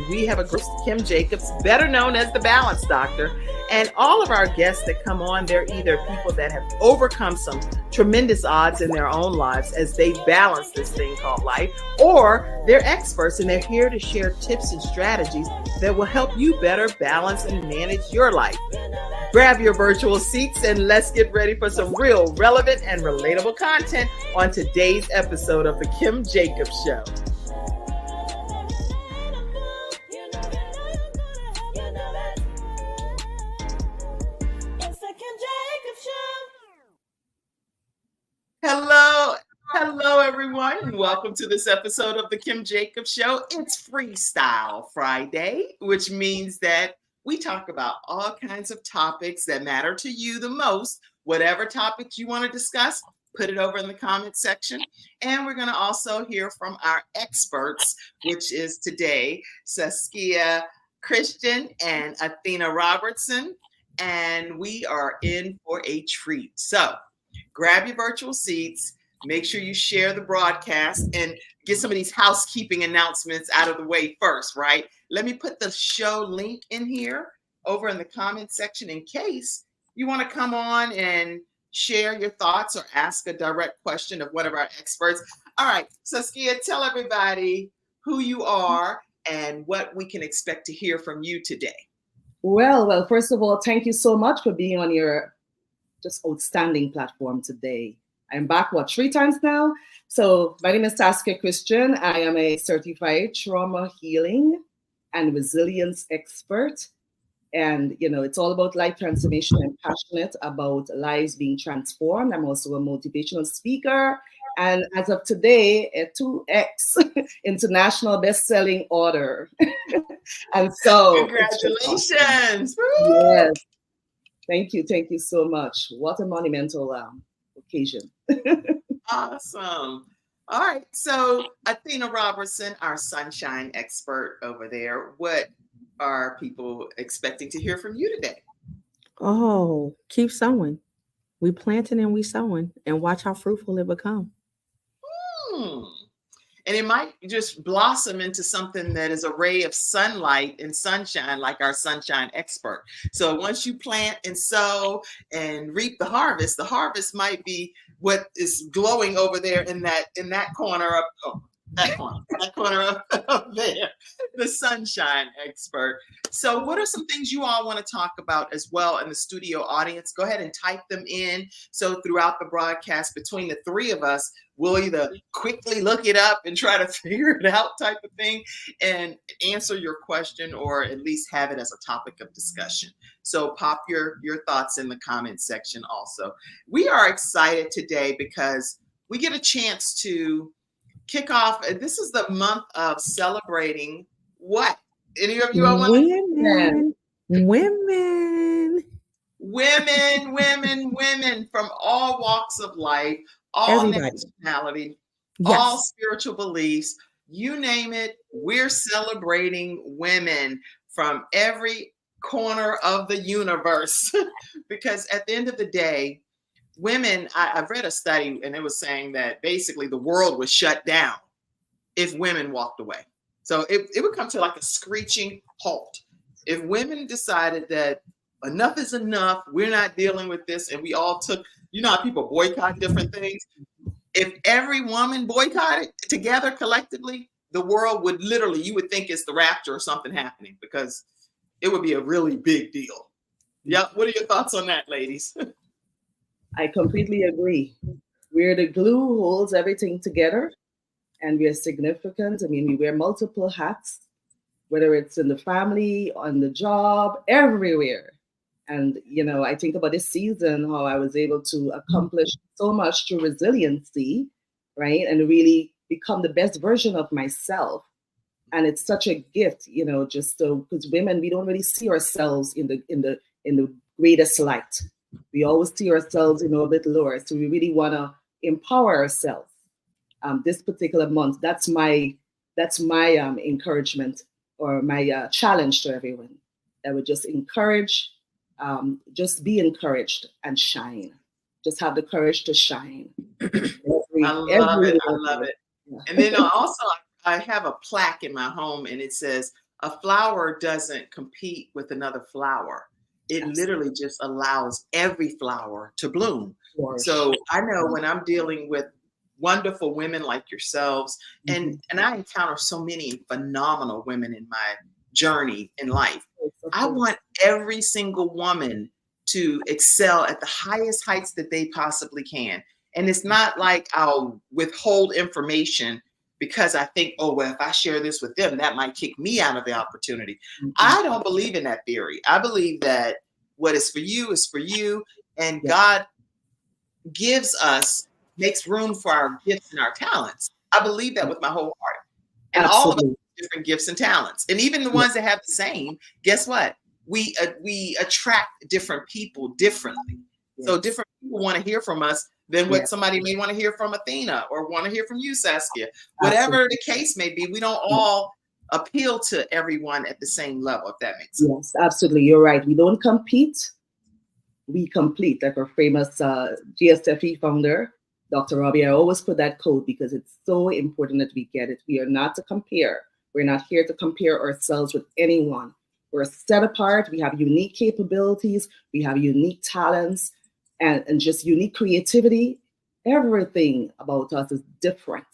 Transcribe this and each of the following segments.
We have a host, Kim Jacobs, better known as the Balance Doctor. And all of our guests that come on, they're either people that have overcome some tremendous odds in their own lives as they balance this thing called life, or they're experts and they're here to share tips and strategies that will help you better balance and manage your life. Grab your virtual seats and let's get ready for some real relevant and relatable content on today's episode of The Kim Jacobs Show. Hello, everyone, and welcome to this episode of The Kim Jacobs Show. It's Freestyle Friday, which means that we talk about all kinds of topics that matter to you the most. Whatever topics you want to discuss, put it over in the comment section. And we're going to also hear from our experts, which is today Saskia Christian and Athena Robertson. And we are in for a treat. So grab your virtual seats. Make sure you share the broadcast and get some of these housekeeping announcements out of the way first, right? Let me put the show link in here over in the comment section in case you want to come on and share your thoughts or ask a direct question of one of our experts. All right, Saskia, tell everybody who you are and what we can expect to hear from you today. Well, first of all, thank you so much for being on your just outstanding platform today. I'm back, 3 times now? So my name is Saskia Christian. I am a certified trauma healing and resilience expert. And, it's all about life transformation. I'm passionate about lives being transformed. I'm also a motivational speaker. And as of today, a 2X international best-selling author. And so congratulations. Yes. Thank you so much. What a monumental occasion. Awesome. All right. So Athena Robertson, our sunshine expert over there. What are people expecting to hear from you today? Oh, keep sowing. We planting and we sowing and watch how fruitful it become. And it might just blossom into something that is a ray of sunlight and sunshine, like our sunshine expert. So once you plant and sow and reap the harvest might be what is glowing over there in that corner of that corner up there, the sunshine expert. So what are some things you all want to talk about as well in the studio audience? Go ahead and type them in. So throughout the broadcast, between the three of us, we'll either quickly look it up and try to figure it out type of thing and answer your question, or at least have it as a topic of discussion. So pop your thoughts in the comment section also. We are excited today because we get a chance to kick off. This is the month of celebrating what? Any of you all want Women from all walks of life, all nationality, yes, all spiritual beliefs, you name it. We're celebrating women from every corner of the universe because at the end of the day, women, I've read a study and it was saying that basically the world was shut down if women walked away. So it would come to like a screeching halt. If women decided that enough is enough, we're not dealing with this, and we all took, how people boycott different things. If every woman boycotted together collectively, the world would literally, you would think it's the rapture or something happening, because it would be a really big deal. Yeah. What are your thoughts on that, ladies? I completely agree. We're the glue who holds everything together, and we're significant. I mean, we wear multiple hats, whether it's in the family, on the job, everywhere. And, I think about this season, how I was able to accomplish so much through resiliency, right? And really become the best version of myself. And it's such a gift, just because women, we don't really see ourselves in the greatest light. We always see ourselves, a bit lower. So we really want to empower ourselves. This particular month, that's my encouragement, or my challenge to everyone. I would just encourage, just be encouraged and shine. Just have the courage to shine. I love it. Yeah. And then also, I have a plaque in my home, and it says, a flower doesn't compete with another flower. It literally just allows every flower to bloom. So I know when I'm dealing with wonderful women like yourselves, and I encounter so many phenomenal women in my journey in life. I want every single woman to excel at the highest heights that they possibly can. And it's not like I'll withhold information because I think, oh, well, if I share this with them, that might kick me out of the opportunity. I don't believe in that theory. I believe that what is for you, and God gives us, makes room for our gifts and our talents. I believe that with my whole heart. And all of us have different gifts and talents. And even the ones that have the same, guess what? We attract different people differently. So different people want to hear from us than what somebody may want to hear from Athena or want to hear from you, Saskia. Whatever the case may be, we don't all appeal to everyone at the same level, if that makes sense. Yes, absolutely. You're right. We don't compete. We complete. Like our famous GSFE founder, Dr. Robbie, I always put that quote because it's so important that we get it. We are not to compare. We're not here to compare ourselves with anyone. We're set apart. We have unique capabilities. We have unique talents and just unique creativity. Everything about us is different.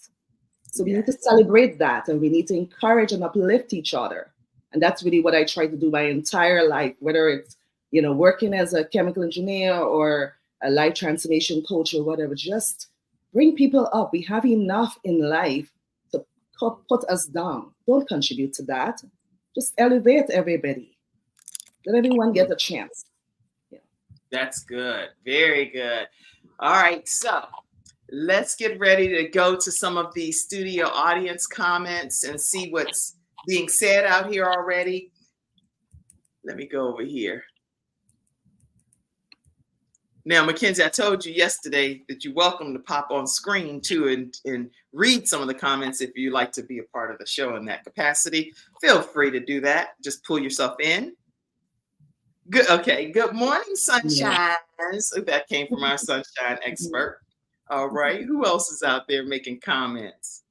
So we need to celebrate that, and we need to encourage and uplift each other. And that's really what I try to do my entire life, whether it's, working as a chemical engineer or a life transformation coach or whatever. Just bring people up. We have enough in life to put us down. Don't contribute to that. Just elevate everybody. Let everyone get a chance. That's good. Very good. All right. So let's get ready to go to some of the studio audience comments and see what's being said out here already. Let me go over here. Now, Mackenzie, I told you yesterday that you're welcome to pop on screen too and read some of the comments if you'd like to be a part of the show in that capacity. Feel free to do that. Just pull yourself in. Good. Okay. Good morning, sunshine. So that came from our sunshine expert. All right. Who else is out there making comments?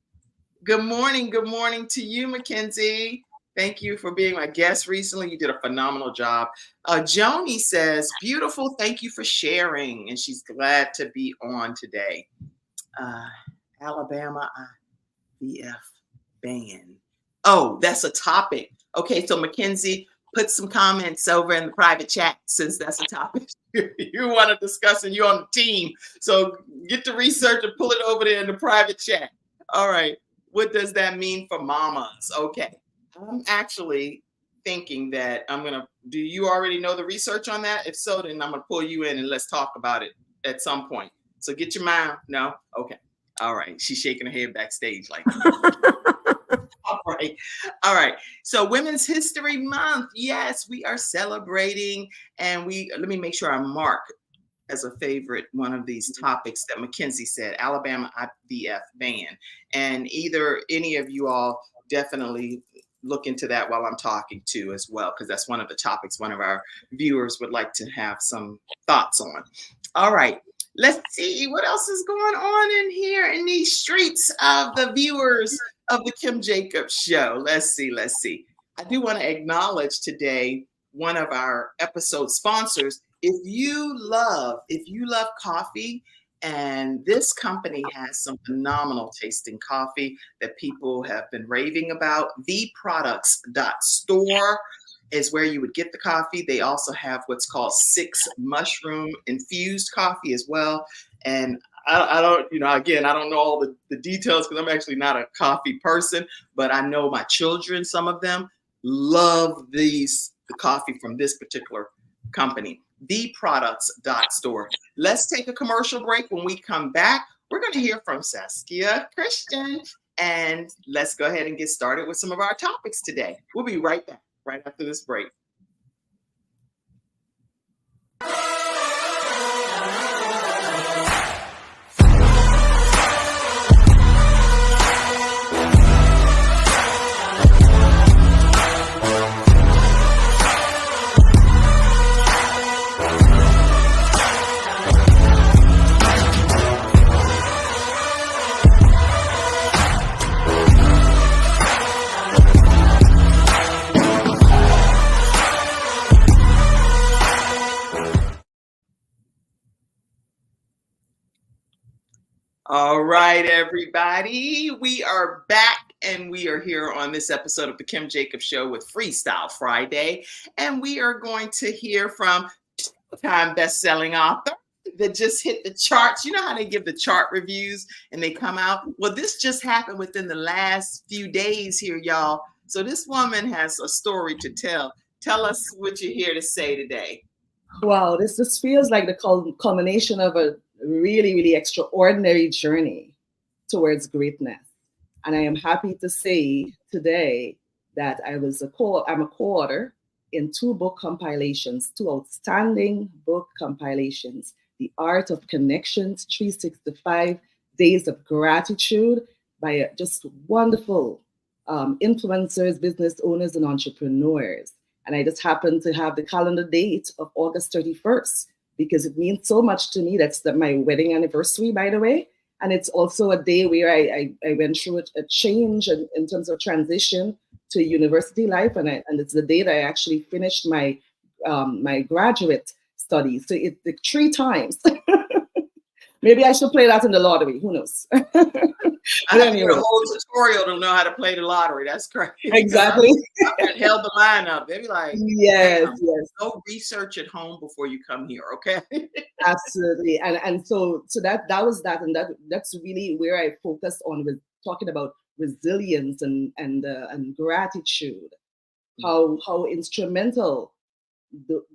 Good morning. Good morning to you, Mackenzie. Thank you for being my guest recently. You did a phenomenal job. Joni says, beautiful. Thank you for sharing. And she's glad to be on today. Alabama IVF ban. Oh, that's a topic. Okay. So Mackenzie, put some comments over in the private chat since that's a topic you want to discuss and you're on the team. So get the research and pull it over there in the private chat. All right. What does that mean for mamas? Okay. I'm actually thinking that do you already know the research on that? If so, then I'm going to pull you in and let's talk about it at some point. So get your mind. No? Okay. All right. She's shaking her head backstage like All right. All right. So Women's History Month. Yes, we are celebrating. And let me make sure I mark as a favorite one of these topics that Mackenzie said, Alabama IVF ban. And either any of you all definitely look into that while I'm talking too as well, because that's one of the topics one of our viewers would like to have some thoughts on. All right. Let's see what else is going on in here in these streets of the viewers of the Kim Jacobs Show. Let's see. I do want to acknowledge today one of our episode sponsors. If you love coffee, and this company has some phenomenal tasting coffee that people have been raving about, theproducts.store is where you would get the coffee. They also have what's called 6 mushroom infused coffee as well. And I don't, again, I don't know all the details because I'm actually not a coffee person, but I know my children, some of them love the coffee from this particular company, theproducts.store. Let's take a commercial break. When we come back, we're going to hear from Saskia Christian, and let's go ahead and get started with some of our topics today. We'll be right back, right after this break. All right, everybody. We are back and we are here on this episode of the Kim Jacobs Show with Freestyle Friday. And we are going to hear from two-time best-selling author that just hit the charts. You know how they give the chart reviews and they come out? Well, this just happened within the last few days here, y'all. So this woman has a story to tell. Tell us what you're here to say today. Wow, this feels like the culmination of a really, really extraordinary journey towards greatness. And I am happy to say today that I'm a co-author in 2 book compilations, 2 outstanding book compilations, The Art of Connections, 365 Days of Gratitude by just wonderful influencers, business owners, and entrepreneurs. And I just happen to have the calendar date of August 31st because it means so much to me. That's my wedding anniversary, by the way. And it's also a day where I went through a change in terms of transition to university life. And it's the day that I actually finished my my graduate studies. So it 3 times. Maybe I should play that in the lottery. Who knows? I have to do a whole tutorial to know how to play the lottery. That's crazy. Exactly. I held the line up. They'd be like, yes. Go research at home before you come here, okay? Absolutely. And so that was that. And that's really where I focused on with talking about resilience and gratitude, how instrumental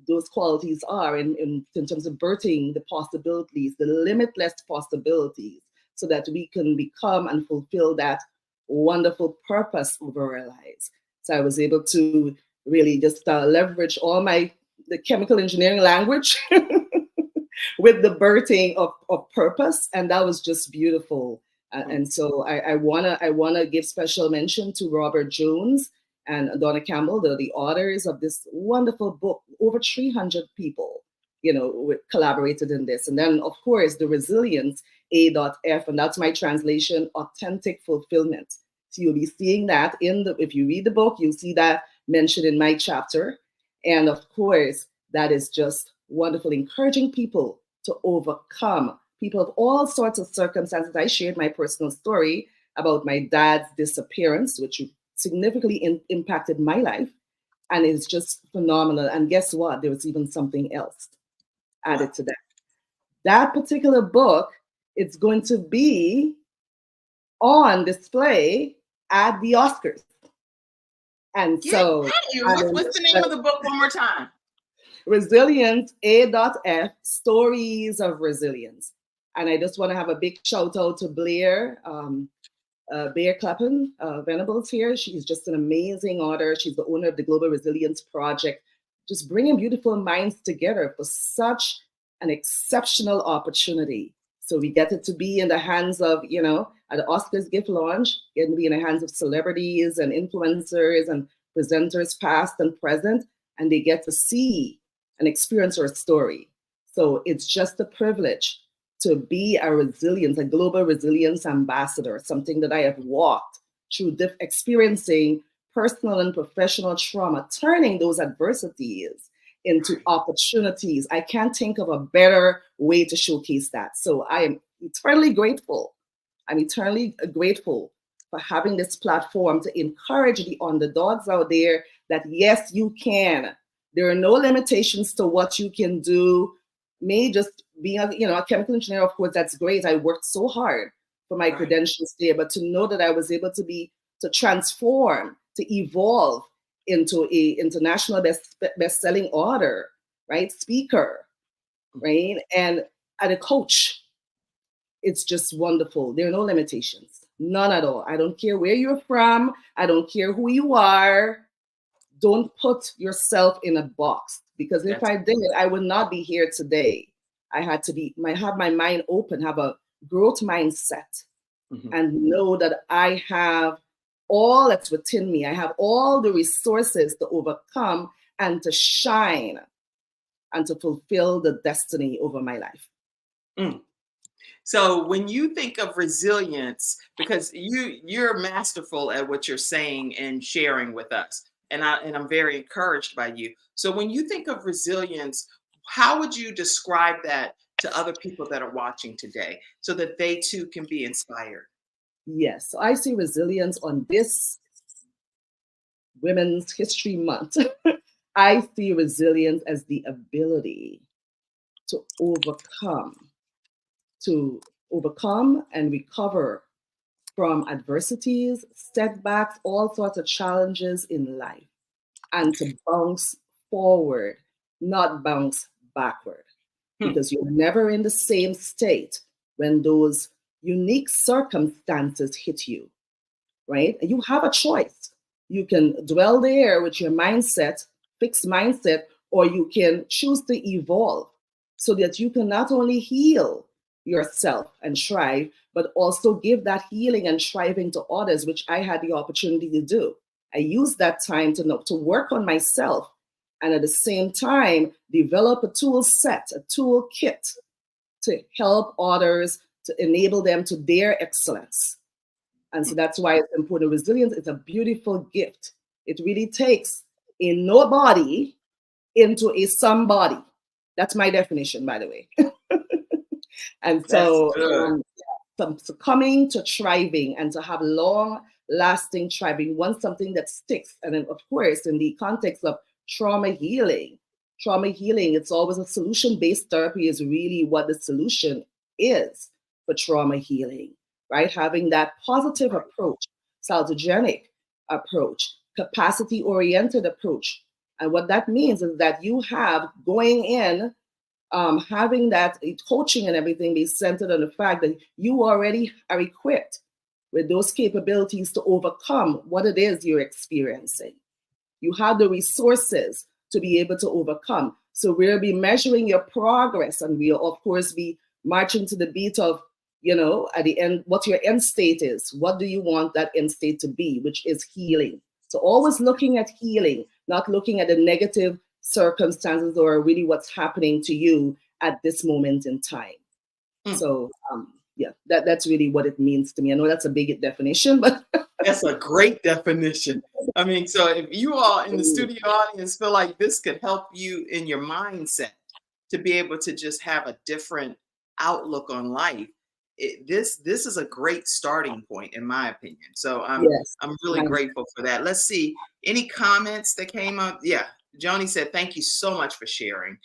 those qualities are in terms of birthing the possibilities, the limitless possibilities, so that we can become and fulfill that wonderful purpose over our lives. So I was able to really just leverage all the chemical engineering language with the birthing of purpose, and that was just beautiful. And so I wanna give special mention to Robert Jones and Donna Campbell, the authors of this wonderful book. Over 300 people, collaborated in this. And then, of course, the resilience, A.F, and that's my translation, authentic fulfillment. So you'll be seeing that if you read the book, you'll see that mentioned in my chapter. And of course, that is just wonderful, encouraging people to overcome people of all sorts of circumstances. I shared my personal story about my dad's disappearance, which significantly impacted my life, and it's just phenomenal. And guess what? There was even something else added to that. That particular book, it's going to be on display at the Oscars. And so, what's the name of the book one more time? Resilience, A.F, Stories of Resilience. And I just want to have a big shout out to Blair Clapham Venables here. She's just an amazing author. She's the owner of the Global Resilience Project, just bringing beautiful minds together for such an exceptional opportunity. So we get it to be in the hands of, at the Oscars gift launch, getting to be in the hands of celebrities and influencers and presenters past and present, and they get to see and experience our story. So it's just a privilege to be a global resilience ambassador, something that I have walked through experiencing personal and professional trauma, turning those adversities into opportunities. I can't think of a better way to showcase that. So I am eternally grateful. I'm eternally grateful for having this platform to encourage the underdogs out there that yes, you can. There are no limitations to what you can do. Me just being a chemical engineer, of course, that's great. I worked so hard for my credentials there, but to know that I was able to transform, to evolve into a international best-selling author, right? Speaker, right? And a coach, it's just wonderful. There are no limitations, none at all. I don't care where you're from. I don't care who you are. Don't put yourself in a box, because if I did, I would not be here today. I had to have my mind open, have a growth mindset, and know that I have all that's within me. I have all the resources to overcome and to shine and to fulfill the destiny over my life. So when you think of resilience, because you're masterful at what you're saying and sharing with us, and I'm very encouraged by you. So when you think of resilience, how would you describe that to other people that are watching today so that they too can be inspired? Yes, so I see resilience on this Women's History Month. I see resilience as the ability to overcome and recover from adversities, setbacks, all sorts of challenges in life, and to bounce forward, not bounce backward, because you're never in the same state when those unique circumstances hit you, right? You have a choice. You can dwell there with your mindset, fixed mindset, or you can choose to evolve so that you can not only heal yourself and thrive, but also give that healing and thriving to others, which I had the opportunity to do. I used that time to work on myself and at the same time develop a tool set, a toolkit to help others, to enable them to their excellence. And so that's why it's important. Resilience is a beautiful gift. It really takes a nobody into a somebody. That's my definition, by the way. And so, succumbing to thriving and to have long lasting thriving, want something that sticks. And then, of course, in the context of trauma healing, it's always a solution based therapy, is really what the solution is for trauma healing, right? Having that positive approach, salutogenic approach, capacity oriented approach. And what that means is that you have going in, having that coaching and everything be centered on the fact that you already are equipped with those capabilities to overcome what it is you're experiencing. You have the resources to be able to overcome. So we'll be measuring your progress, and we'll of course be marching to the beat of, at the end, what your end state is. What do you want that end state to be, which is healing. So always looking at healing, not looking at the negative circumstances or really what's happening to you at this moment in time. So that's really what it means to me. I know that's a big definition, but that's a great definition. I mean, so if you all in the studio audience feel like this could help you in your mindset to be able to just have a different outlook on life, this is a great starting point, in my opinion. So I'm really grateful for that. Let's see, any comments that came up? Yeah, Joni said, thank you so much for sharing.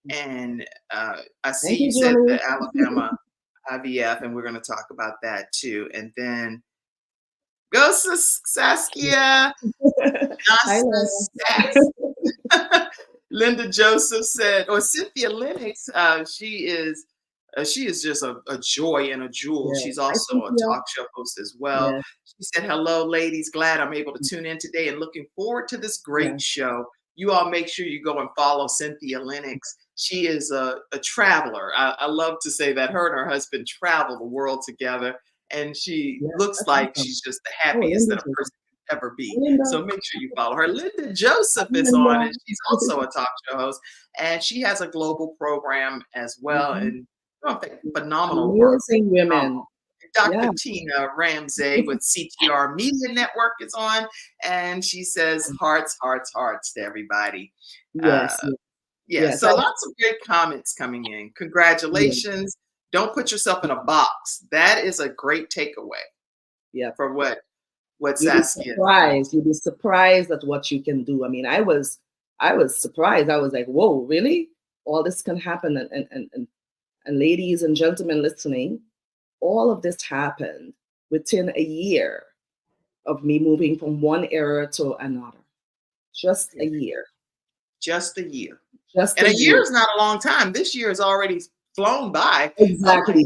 And I see you said the Alabama IVF, and we're going to talk about that too. And then go Saskia. Linda Joseph said, or Cynthia Lennox, she is just a joy and a jewel. She's also a talk show host as well. She said, hello, ladies. Glad I'm able to tune in today and looking forward to this great show. You all make sure you go and follow Cynthia Lennox. She is a traveler. I love to say that her and her husband travel the world together. And she looks like she's just the happiest that a person could ever be. So make sure you follow her. Linda Joseph is on, and she's also a talk show host. And she has a global program as well. And phenomenal work. Women. Dr. Tina Ramsey with CTR Media Network is on, and she says hearts, hearts, hearts to everybody. So lots of great comments coming in. Congratulations. Don't put yourself in a box. That is a great takeaway. For what Saskia. You'd be surprised at what you can do. I mean, I was surprised. I was like, whoa, really? All this can happen. And ladies and gentlemen listening, all of this happened within a year of me moving from one era to another. Just a year. Just a year. And a year is not a long time. This year is already flown by. Exactly.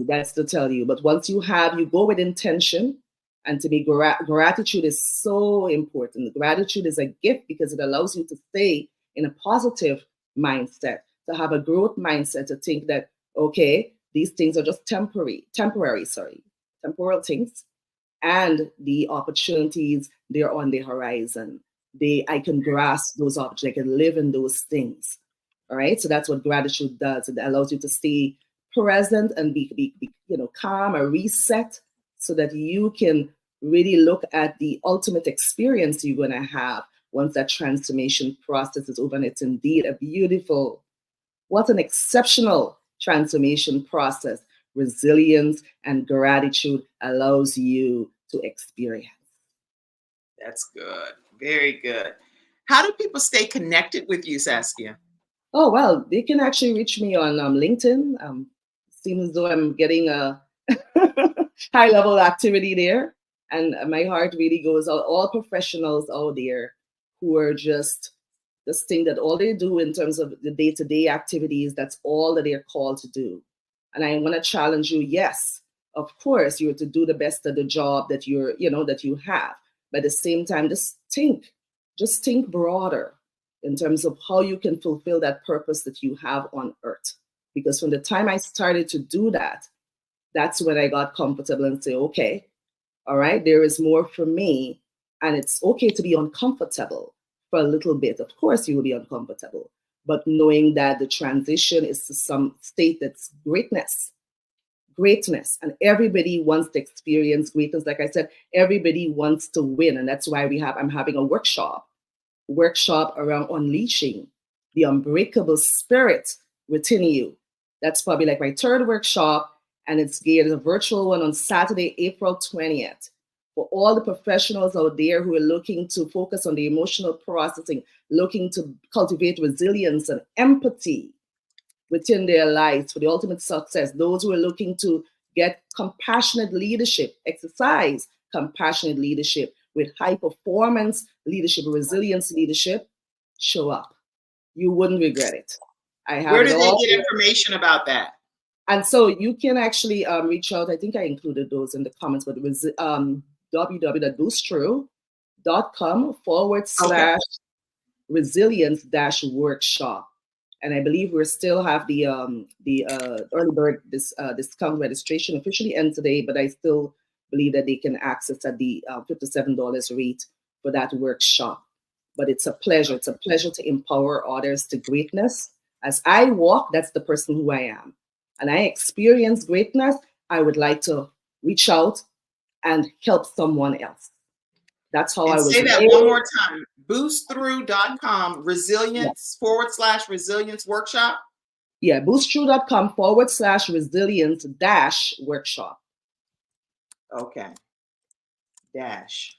That's to tell you. But once you go with intention, and to be gratitude is so important. Gratitude is a gift because it allows you to stay in a positive mindset, to have a growth mindset, to think that, okay, these things are just temporary temporal things, and the opportunities, they're on the horizon. I can grasp those opportunities, I can live in those things. All right. So that's what gratitude does. It allows you to stay present and be calm or reset so that you can really look at the ultimate experience you're going to have once that transformation process is over. And it's indeed what an exceptional transformation process resilience and gratitude allows you to experience. That's good. Very good. How do people stay connected with you, Saskia? Oh, well, they can actually reach me on LinkedIn. Seems as though I'm getting a high level activity there. And my heart really goes out all professionals out there who are just this thing that all they do in terms of the day-to-day activities, that's all that they're called to do. And I want to challenge you, yes, of course, you're to do the best of the job that that you have. But at the same time, just think broader in terms of how you can fulfill that purpose that you have on earth. Because from the time I started to do that, that's when I got comfortable and say, okay, all right, there is more for me. And it's okay to be uncomfortable for a little bit. Of course, you will be uncomfortable, but knowing that the transition is to some state that's greatness. And everybody wants to experience greatness. Like I said, everybody wants to win. And that's why I'm having a workshop around unleashing the unbreakable spirit within you. That's probably like my third workshop, and it's geared as a virtual one on Saturday, April 20th. For all the professionals out there who are looking to focus on the emotional processing, looking to cultivate resilience and empathy within their lives for the ultimate success, those who are looking to get compassionate leadership, exercise compassionate leadership with high performance leadership, resilience leadership, show up. You wouldn't regret it. Where do they get information about that? And so you can actually reach out. I think I included those in the comments, but it was www.boostthrough.com/resilience-workshop. And I believe we still have the early bird discount registration officially ends today, but I still believe that they can access at the $57 rate for that workshop. But it's a pleasure. It's a pleasure to empower others to greatness. As I walk, that's the person who I am. And I experience greatness. I would like to reach out and help someone else. That's how I was. Say that one more time. Boostthrough.com resilience/resilience workshop. Yeah, boostthrough.com/resilience-workshop. Okay. -workshop. Yes.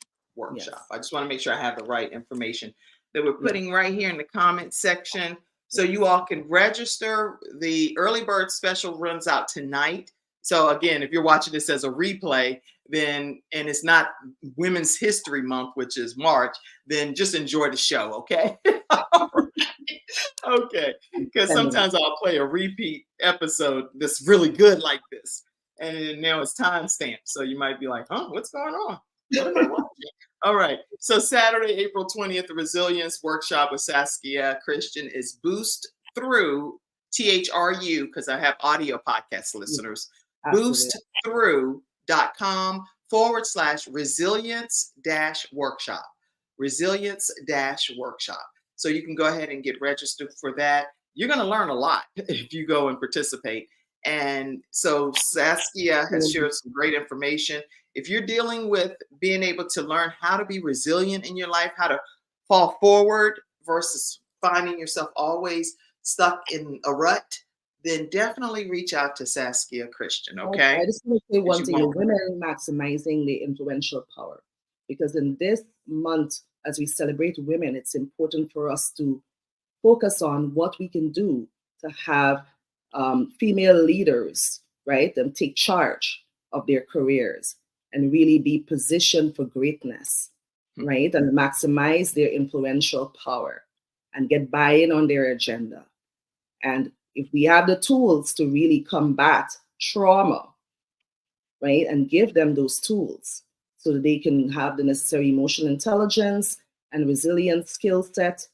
I just want to make sure I have the right information that we're putting right here in the comment section. So you all can register. The early bird special runs out tonight. So again, if you're watching this as a replay, then, and it's not Women's History Month, which is March, then just enjoy the show, okay? Okay, because sometimes I'll play a repeat episode that's really good like this, and now it's timestamped. So you might be like, huh, what's going on? What am I watching? All right. So Saturday, April 20th, the Resilience Workshop with Saskia Christian is Boost Through, THRU, because I have audio podcast listeners. Boostthrough.com/resilience-workshop. Resilience-workshop. So you can go ahead and get registered for that. You're going to learn a lot if you go and participate. And so Saskia has shared some great information. If you're dealing with being able to learn how to be resilient in your life, how to fall forward versus finding yourself always stuck in a rut, then definitely reach out to Saskia Christian, okay? I just want to say one thing, the women maximizing their influential power. Because in this month, as we celebrate women, it's important for us to focus on what we can do to have female leaders, right, and take charge of their careers and really be positioned for greatness, right, and maximize their influential power and get buy-in on their agenda. And if we have the tools to really combat trauma, right, and give them those tools so that they can have the necessary emotional intelligence and resilience skill set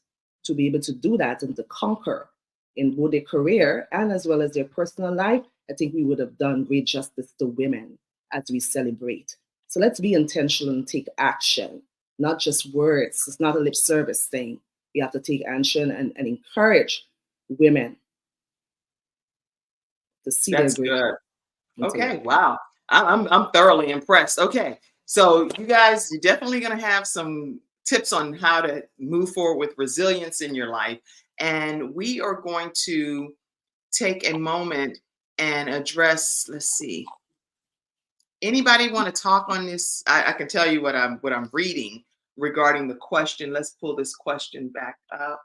to be able to do that and to conquer in both their career and as well as their personal life, I think we would have done great justice to women as we celebrate. So let's be intentional and take action, not just words. It's not a lip service thing. We have to take action and encourage women to see their greatness. Okay, wow. I'm thoroughly impressed. Okay, so you guys, you're definitely going to have some tips on how to move forward with resilience in your life. And we are going to take a moment and address, let's see, anybody want to talk on this? I can tell you what I'm reading regarding the question. Let's pull this question back up,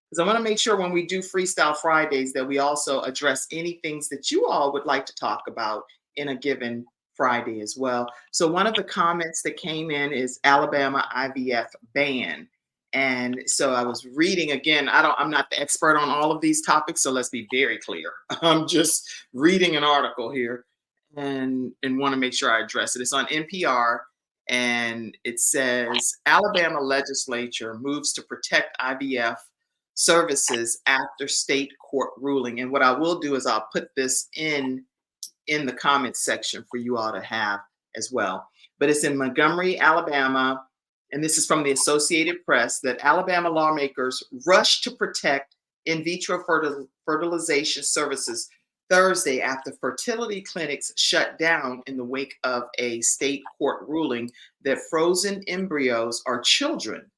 because I want to make sure when we do Freestyle Fridays that we also address any things that you all would like to talk about in a given Friday as well. So one of the comments that came in is Alabama IVF ban. And so I was reading again, I'm not the expert on all of these topics, so let's be very clear. I'm just reading an article here and want to make sure I address it. It's on NPR, and it says Alabama legislature moves to protect IVF services after state court ruling. And what I will do is I'll put this in the comments section for you all to have as well. But it's in Montgomery, Alabama, and this is from the Associated Press, that Alabama lawmakers rush to protect in vitro fertilization services Thursday after fertility clinics shut down in the wake of a state court ruling that frozen embryos are children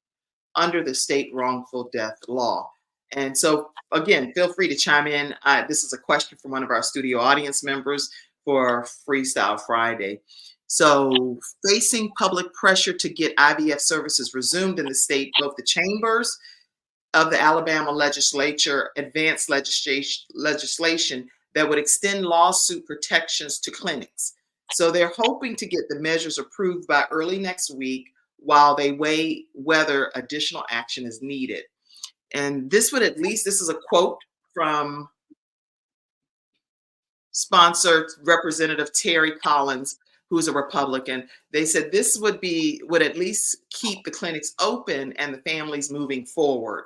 under the state wrongful death law. And so, again, feel free to chime in. This is a question from one of our studio audience members for Freestyle Friday. So, facing public pressure to get IVF services resumed in the state, both the chambers of the Alabama legislature advanced legislation that would extend lawsuit protections to clinics. So they're hoping to get the measures approved by early next week while they weigh whether additional action is needed. And this would this is a quote from sponsor Representative Terry Collins, who's a Republican. They said this would at least keep the clinics open and the families moving forward.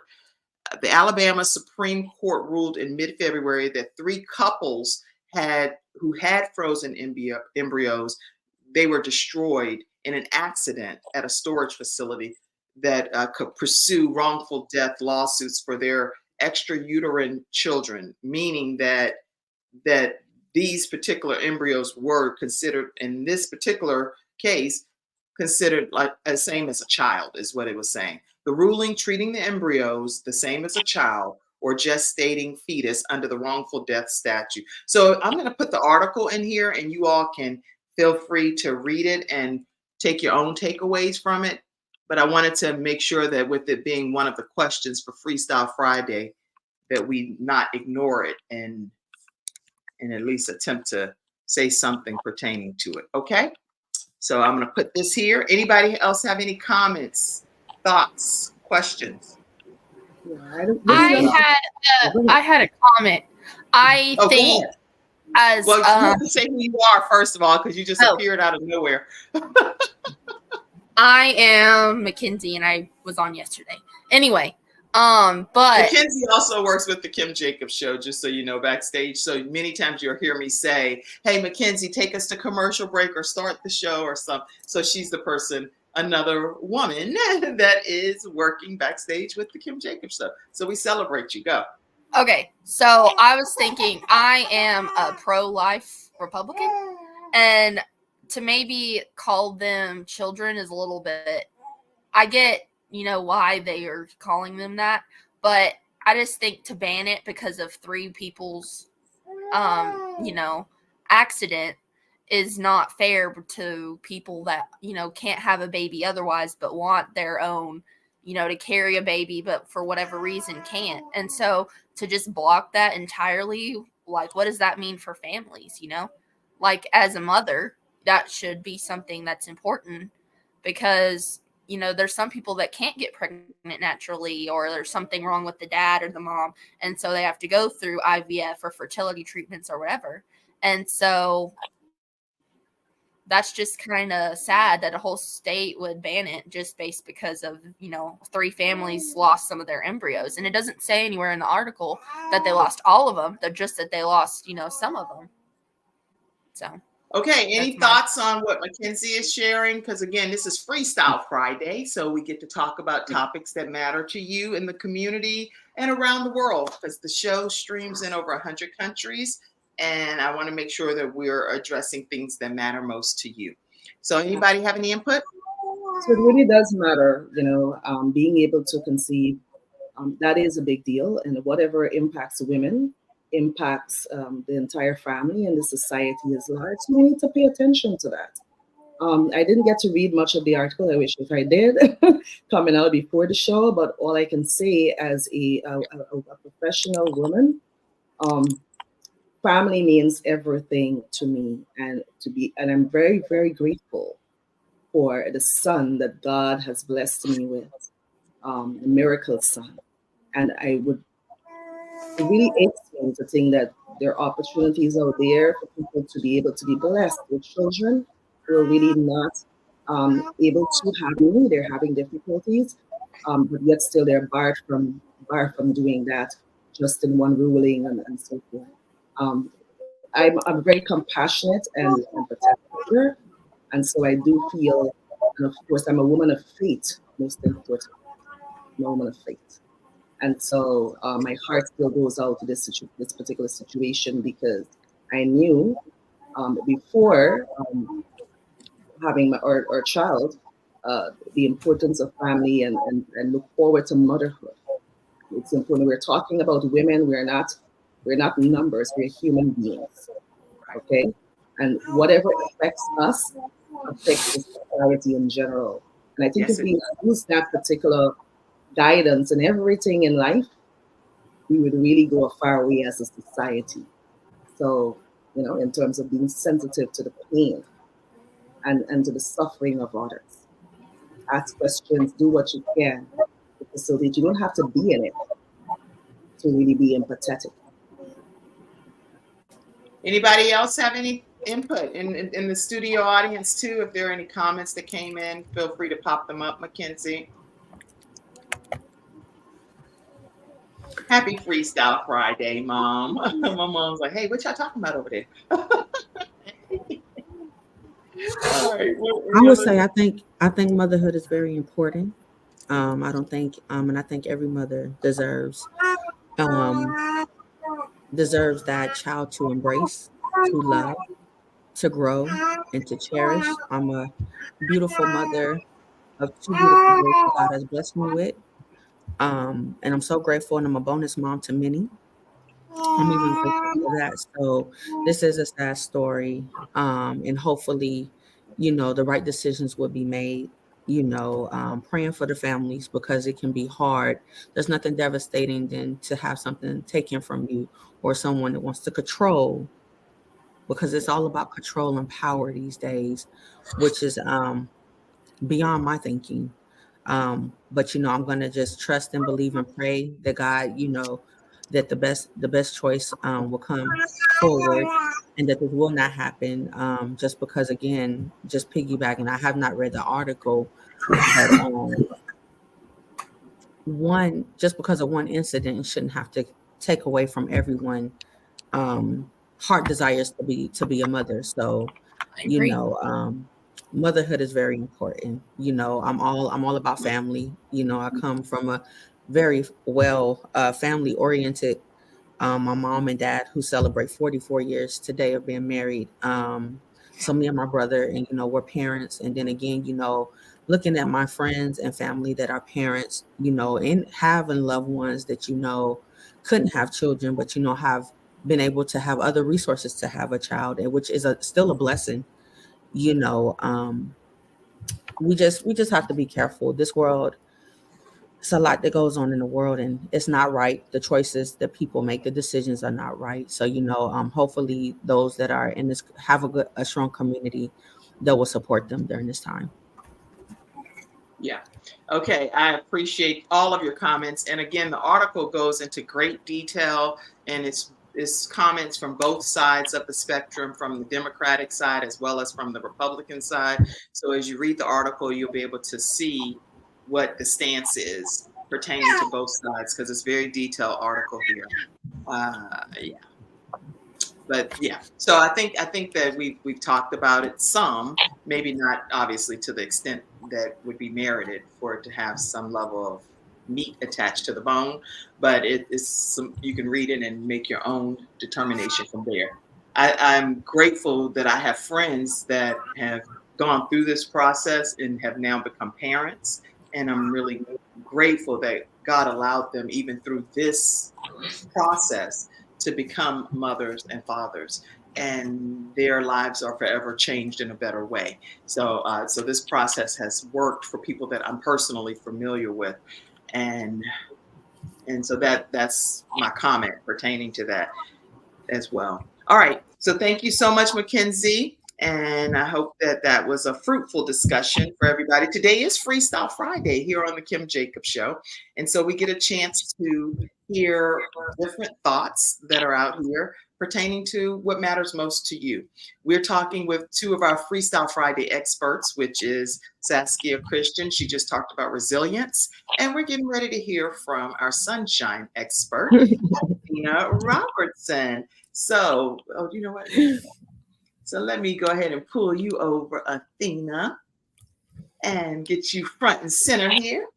The Alabama Supreme Court ruled in mid-February that 3 couples who had frozen embryos, they were destroyed in an accident at a storage facility, that could pursue wrongful death lawsuits for their extrauterine children, meaning that these particular embryos were considered, in this particular case, considered like the same as a child, is what it was saying. The ruling treating the embryos the same as a child or gestating fetus under the wrongful death statute. So I'm going to put the article in here, and you all can feel free to read it and take your own takeaways from it. But I wanted to make sure that with it being one of the questions for Freestyle Friday, that we not ignore it and at least attempt to say something pertaining to it. Okay? So I'm going to put this here. Anybody else have any comments, thoughts, questions? Yeah, I had a comment. I think as well, you have to say who you are first of all, because you just appeared out of nowhere. I am Mackenzie, and I was on yesterday. Anyway, but Mackenzie also works with the Kim Jacobs Show, just so you know, backstage. So many times you'll hear me say, "Hey, Mackenzie, take us to commercial break or start the show or something." So she's the person, another woman that is working backstage with the Kim Jacobs Show. So we celebrate you. Go. Okay, so I was thinking I am a pro-life Republican, and to maybe call them children is a little bit, I get, why they are calling them that, but I just think to ban it because of 3 people's, accident is not fair to people that, can't have a baby otherwise, but want their own, to carry a baby, but for whatever reason can't. And so to just block that entirely, like, what does that mean for families? Like, as a mother, that should be something that's important, because there's some people that can't get pregnant naturally, or there's something wrong with the dad or the mom, and so they have to go through IVF or fertility treatments or whatever. And so that's just kind of sad that a whole state would ban it just based because of 3 families lost some of their embryos. And it doesn't say anywhere in the article that they lost all of them, but just that they lost some of them. So okay, any thoughts on what Mackenzie is sharing? Because again, this is Freestyle Friday, so we get to talk about topics that matter to you in the community and around the world, because the show streams in over 100 countries, and I want to make sure that we're addressing things that matter most to you. So anybody have any input? So it really does matter, being able to conceive That is a big deal, and whatever impacts women impacts the entire family and the society as large. So we need to pay attention to that. I didn't get to read much of the article. I wish if I did, coming out before the show. But all I can say as a professional woman, family means everything to me, and I'm very, very grateful for the son that God has blessed me with, the miracle son. And I would it really aches me to think that there are opportunities out there for people to be able to be blessed with children who are really not able to have me. They're having difficulties, but yet still they're barred from doing that just in one ruling and so forth. Um, I'm very compassionate and protective, and so I do feel, and of course, I'm a woman of faith, most important, I'm a woman of faith. And so my heart still goes out to this particular situation because I knew before having our child the importance of family and look forward to motherhood. It's important. We're talking about women. We're not numbers. We're human beings. Okay, and whatever affects us affects the society in general. And I think Yes, if it we use that particular guidance in everything in life, we would really go a far way as a society. So, in terms of being sensitive to the pain and to the suffering of others, ask questions, do what you can, so that you don't have to be in it to really be empathetic. Anybody else have any input in the studio audience too? If there are any comments that came in, feel free to pop them up, Mackenzie. Happy Freestyle Friday, Mom. My mom's like, hey, what y'all talking about over there? All right. I would say I think motherhood is very important. I don't think and I think every mother um deserves that child to embrace, to love, to grow, and to cherish. I'm a beautiful mother of two beautiful girls that God has blessed me with. And I'm so grateful, and I'm a bonus mom to many. I'm even grateful for that. So this is a sad story. And hopefully, the right decisions will be made. Praying for the families because it can be hard. There's nothing devastating than to have something taken from you or someone that wants to control, because it's all about control and power these days, which is beyond my thinking. But I'm gonna just trust and believe and pray that God, that the best choice will come forward, and that this will not happen. Just because, again, just piggybacking, I have not read the article, but one just because of one incident shouldn't have to take away from everyone heart desires to be a mother. So I you agree. know motherhood is very important. I'm all about family. I come from a very well family oriented. My mom and dad, who celebrate 44 years today of being married. So me and my brother, and we're parents. And then again, looking at my friends and family that are parents, and having loved ones that couldn't have children, but have been able to have other resources to have a child, and which is still a blessing. you know um we just have to be careful. This world, it's a lot that goes on in the world, and it's not right. The choices that people make, the decisions are not right. So hopefully those that are in this have a strong community that will support them during this time. Yeah. Okay. I appreciate all of your comments. And again, the article goes into great detail, and it's comments from both sides of the spectrum, from the Democratic side as well as from the Republican side. So as you read the article, you'll be able to see what the stance is pertaining to both sides, because it's a very detailed article here. Yeah. But yeah, so I think that we've talked about it some, maybe not obviously to the extent that would be merited for it to have some level of meat attached to the bone, but it is some, you can read it and make your own determination from there. I'm grateful that I have friends that have gone through this process and have now become parents, and I'm really grateful that God allowed them, even through this process, to become mothers and fathers, and their lives are forever changed in a better way. So this process has worked for people that I'm personally familiar with, and so that's my comment pertaining to that as well. All right. So thank you so much, Mackenzie. And I hope that that was a fruitful discussion for everybody. Today is Freestyle Friday here on the Kim Jacobs Show. And so we get a chance to hear different thoughts that are out here pertaining to what matters most to you. We're talking with two of our Freestyle Friday experts, which is Saskia Christian. She just talked about resilience. And we're getting ready to hear from our sunshine expert, Tina Robertson. So, oh, you know what? So let me go ahead and pull you over, Athena, and get you front and center here.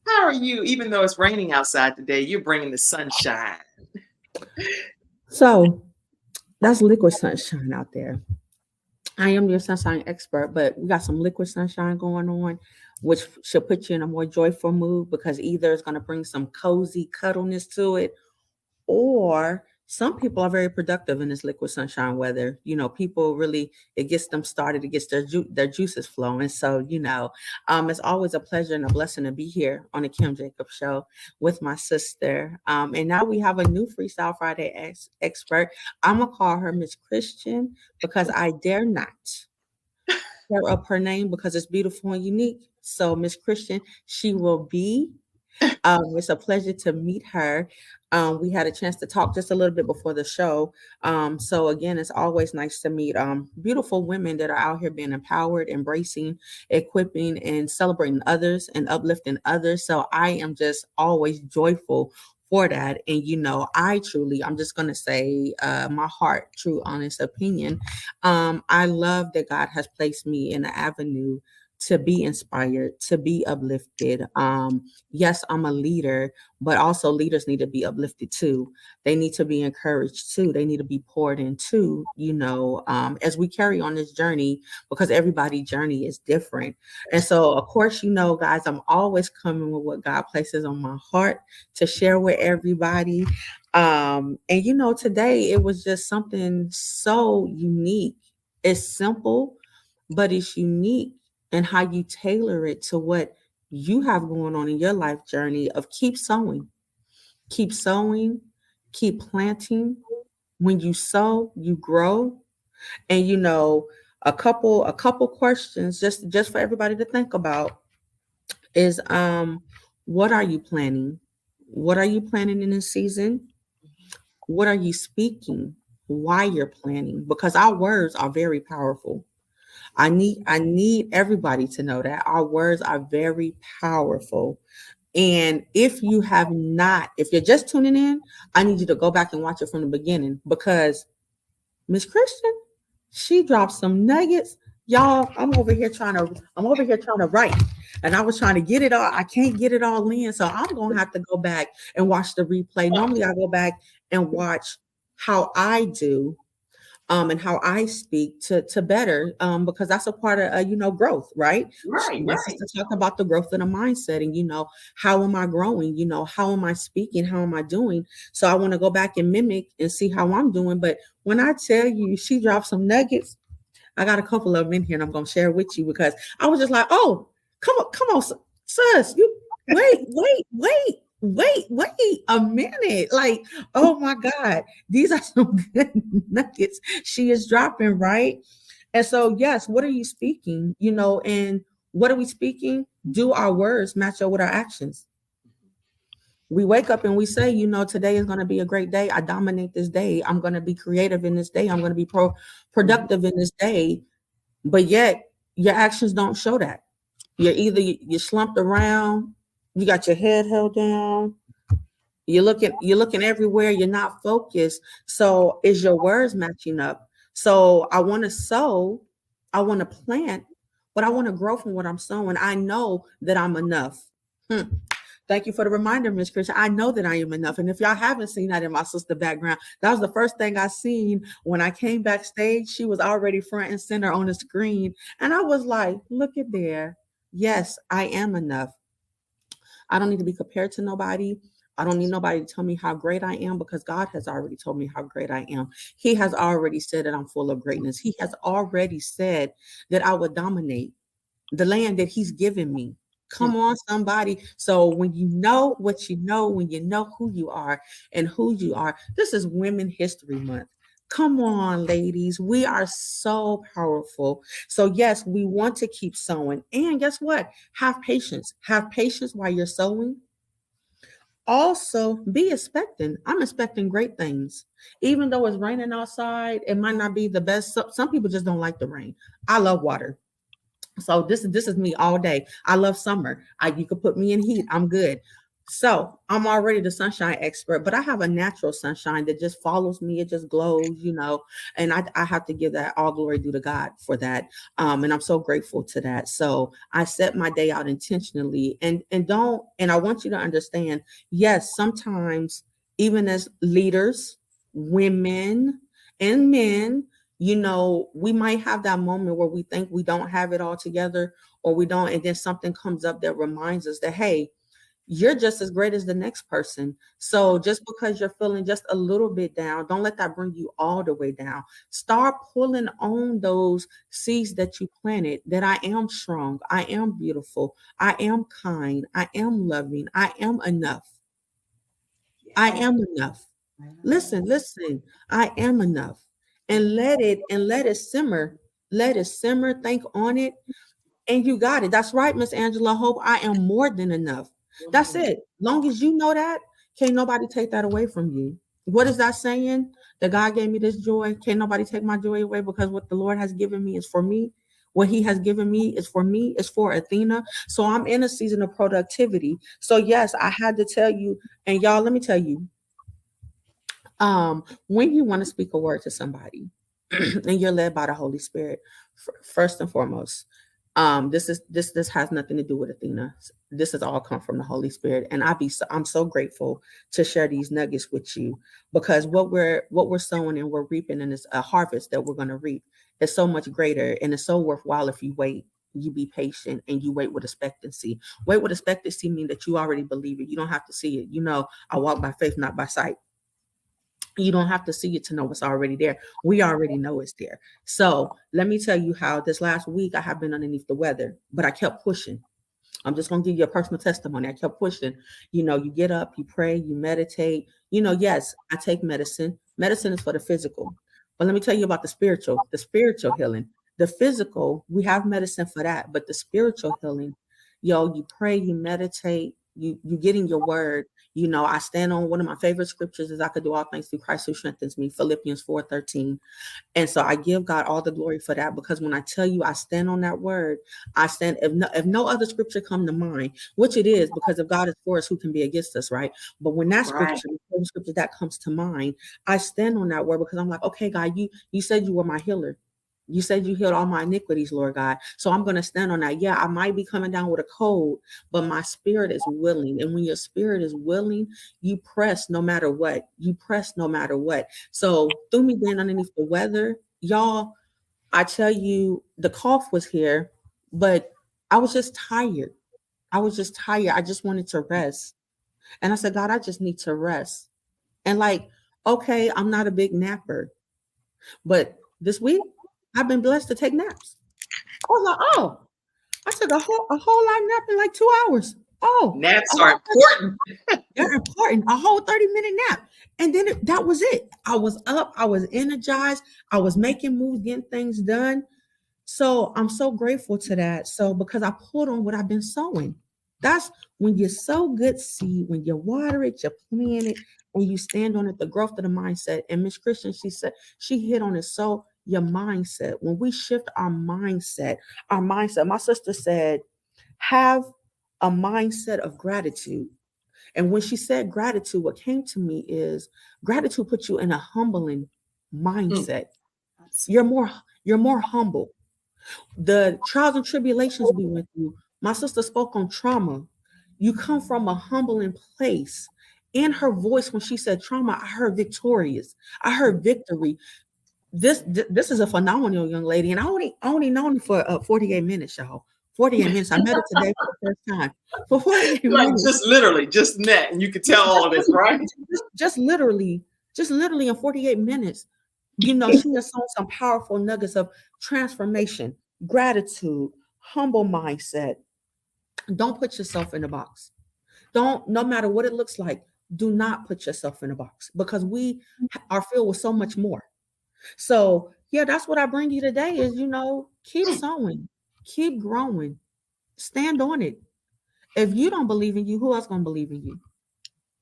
How are you? Even though it's raining outside today, you're bringing the sunshine. So that's liquid sunshine out there. I am your sunshine expert, but we got some liquid sunshine going on, which should put you in a more joyful mood because either it's going to bring some cozy cuddleness to it, or some people are very productive in this liquid sunshine weather. People really, it gets them started, it gets their juices flowing. So, it's always a pleasure and a blessing to be here on the Kim Jacobs Show with my sister. And now we have a new Freestyle Friday expert. I'm going to call her Miss Christian because I dare not tear up her name because it's beautiful and unique. So Miss Christian, she will be. It's a pleasure to meet her. We had a chance to talk just a little bit before the show. So again, it's always nice to meet beautiful women that are out here being empowered, embracing, equipping, and celebrating others and uplifting others. So I am just always joyful for that. And I'm just going to say my heart, true, honest opinion. I love that God has placed me in an avenue to be inspired, to be uplifted. Yes, I'm a leader, but also leaders need to be uplifted too. They need to be encouraged too. They need to be poured into, as we carry on this journey, because everybody's journey is different. And so, of course, guys, I'm always coming with what God places on my heart to share with everybody. And today it was just something so unique. It's simple, but it's unique, and how you tailor it to what you have going on in your life journey of keep sowing, keep planting. When you sow, you grow. And a couple questions just for everybody to think about is what are you planning? What are you planning in this season? What are you speaking? Why you're planning? Because our words are very powerful. I need everybody to know that our words are very powerful. And if you're just tuning in, I need you to go back and watch it from the beginning because Miss Christian, she dropped some nuggets. Y'all, I'm over here trying to write. And I was trying to get it all. I can't get it all in. So I'm gonna have to go back and watch the replay. Normally I go back and watch how I do and how I speak to better, because that's a part of growth, right? Right. My sister talking about the growth of the mindset, and how am I growing? How am I speaking? How am I doing? So I want to go back and mimic and see how I'm doing. But when I tell you, she dropped some nuggets. I got a couple of them in here, and I'm gonna share with you because I was just like, oh, come on, sis, you wait a minute. Like, oh my God, these are some good nuggets she is dropping, right? And so, yes, what are you speaking? And what are we speaking? Do our words match up with our actions? We wake up and we say, today is going to be a great day. I dominate this day. I'm going to be creative in this day. I'm going to be productive in this day. But yet your actions don't show that. You're slumped around, you got your head held down, you're looking everywhere, you're not focused. So is your words matching up? So I want to sow, I want to plant, but I want to grow from what I'm sowing. I know that I'm enough. Thank you for the reminder, Miss Christian. I know that I am enough. And if y'all haven't seen that in my sister background, that was the first thing I seen when I came backstage. She was already front and center on the screen. And I was like, look at there. Yes, I am enough. I don't need to be compared to nobody. I don't need nobody to tell me how great I am because God has already told me how great I am. He has already said that I'm full of greatness. He has already said that I would dominate the land that he's given me. Come on, somebody. So when you know what you know, when you know who you are and who you are, this is Women History Month. Come on, ladies. We are so powerful. So, yes, we want to keep sewing. And guess what? Have patience. Have patience while you're sewing. Also, be expecting. I'm expecting great things. Even though it's raining outside, it might not be the best. Some people just don't like the rain. I love water. So this is me all day. I love summer. You could put me in heat. I'm good. So I'm already the sunshine expert, but I have a natural sunshine that just follows me. It just glows, and I have to give that all glory due to God for that. And I'm so grateful to that. So I set my day out intentionally and I want you to understand, yes, sometimes even as leaders, women and men, we might have that moment where we think we don't have it all together or we don't. And then something comes up that reminds us that, hey, you're just as great as the next person. So just because you're feeling just a little bit down, don't let that bring you all the way down. Start pulling on those seeds that you planted, that I am strong, I am beautiful, I am kind, I am loving, I am enough. I am enough. Listen, I am enough. And let it simmer. Let it simmer. Think on it. And you got it. That's right, Miss Angela. Hope I am more than enough. That's it. Long as you know that, can't nobody take that away from you. What is that saying? That God gave me this joy. Can't nobody take my joy away because what the Lord has given me is for me. What he has given me is for me, is for Athena. So I'm in a season of productivity. So yes, I had to tell you, and y'all, let me tell you, when you want to speak a word to somebody and you're led by the Holy Spirit, first and foremost, this has nothing to do with Athena. This has all come from the Holy Spirit, and I'm so grateful to share these nuggets with you because what we're sowing and we're reaping, and it's a harvest that we're going to reap, is so much greater, and it's so worthwhile if you wait. You be patient and you wait with expectancy. Wait with expectancy means that you already believe it. You don't have to see it. I walk by faith, not by sight. You don't have to see it to know it's already there. We already know it's there. So let me tell you how this last week I have been underneath the weather, but I kept pushing. I'm just going to give you a personal testimony. I kept pushing. You get up, you pray, you meditate. Yes, I take medicine. Medicine is for the physical. But let me tell you about the spiritual healing. The physical, we have medicine for that, but the spiritual healing, you pray, you meditate, you get in your word. I stand on one of my favorite scriptures is I could do all things through Christ who strengthens me, Philippians 4:13. And so I give God all the glory for that, because when I tell you I stand on that word, I stand, if no other scripture come to mind, which it is, because if God is for us, who can be against us, right? But when that scripture, the scripture that comes to mind, I stand on that word because I'm like, okay, God, you said you were my healer. You said you healed all my iniquities, Lord God. So I'm going to stand on that. Yeah, I might be coming down with a cold, but my spirit is willing. And when your spirit is willing, you press no matter what. You press no matter what. So through me being underneath the weather, y'all, I tell you, the cough was here, but I was just tired. I just wanted to rest. And I said, God, I just need to rest. And okay, I'm not a big napper, but this week I've been blessed to take naps. I was like, oh, I took a whole lot nap in like 2 hours. Oh, naps are important. They're important. A whole 30-minute nap. And then that was it. I was up. I was energized. I was making moves, getting things done. So I'm so grateful to that. So because I pulled on what I've been sowing. That's when you sow good seed, when you water it, you plant it, and you stand on it, the growth of the mindset. And Miss Christian, she said, she hit on it. So your mindset, when we shift our mindset, my sister said, have a mindset of gratitude. And when she said gratitude, what came to me is gratitude puts you in a humbling mindset. You're more humble. The trials and tribulations we went through, my sister spoke on trauma. You come from a humbling place. In her voice, when she said trauma, I heard victorious. I heard victory. This is a phenomenal young lady, and I only known her for 48 minutes, y'all. 48 minutes. I met her today for the first time. For 48 Like minutes. just literally, just met, and you could tell all of this, right? Just literally in 48 minutes. You know, she has sown some powerful nuggets of transformation, gratitude, humble mindset. Don't put yourself in a box. Don't, no matter what it looks like, do not put yourself in a box, because we are filled with so much more. So yeah, that's what I bring you today is, you know, keep sowing, keep growing, stand on it. If you don't believe in you, who else gonna believe in you?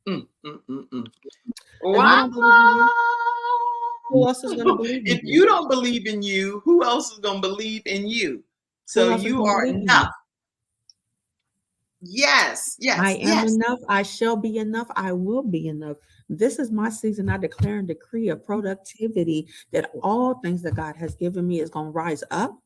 If you Wow. don't believe in you, who else is gonna believe in If you? you don't believe in you, who else is going to believe in you? So Who else is you gonna are believe in enough. you? Yes, I yes, am yes. enough. I shall be enough. I will be enough. This is my season. I declare and decree of productivity that all things that God has given me is going to rise up.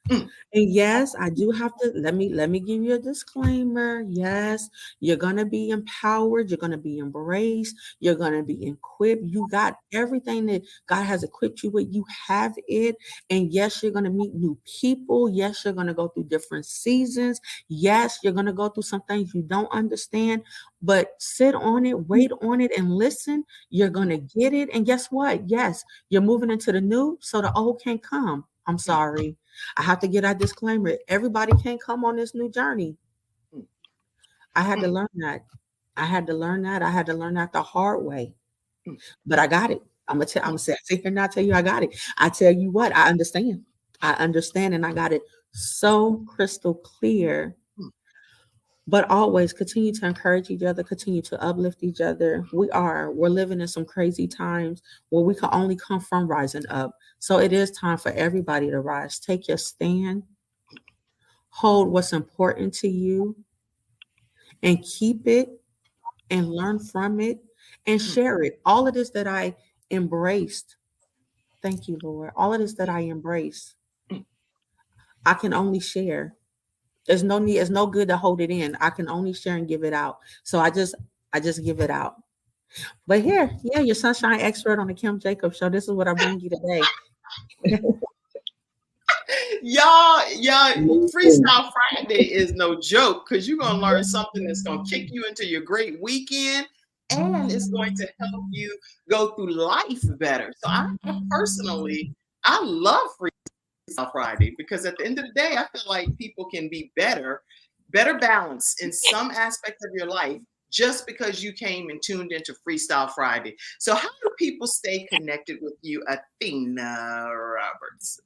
Mm. And yes, I do have to let me give you a disclaimer. Yes, you're gonna be empowered, you're gonna be embraced, you're gonna be equipped. You got everything that God has equipped you with, you have it. And yes, you're gonna meet new people. Yes, you're gonna go through different seasons. Yes, you're gonna go through some things you don't understand, but sit on it, wait on it, and listen. You're gonna get it. And guess what? Yes, you're moving into the new, so the old can't come. I'm sorry. I have to get that disclaimer. Everybody can't come on this new journey. I had to learn that. I had to learn that. I had to learn that the hard way. But I got it. I'm gonna sit here and not tell you I got it. I tell you what, I understand. I understand, and I got it so crystal clear. But always continue to encourage each other, continue to uplift each other. We're living in some crazy times where we can only come from rising up. So it is time for everybody to rise. Take your stand, hold what's important to you, and keep it and learn from it and share it. All of this that I embraced, thank you, Lord. All of this that I embrace, I can only share. There's no need, it's no good to hold it in. I can only share and give it out. So I just give it out. But here, yeah, your sunshine expert on the Kim Jacobs show. This is what I bring you today. Y'all, Freestyle Friday is no joke, because you're going to learn something that's going to kick you into your great weekend, and it's going to help you go through life better. So I personally, I love Freestyle Friday, because at the end of the day, I feel like people can be better balanced in some aspect of your life just because you came and tuned into Freestyle Friday. So how do people stay connected with you, Athena Roberts?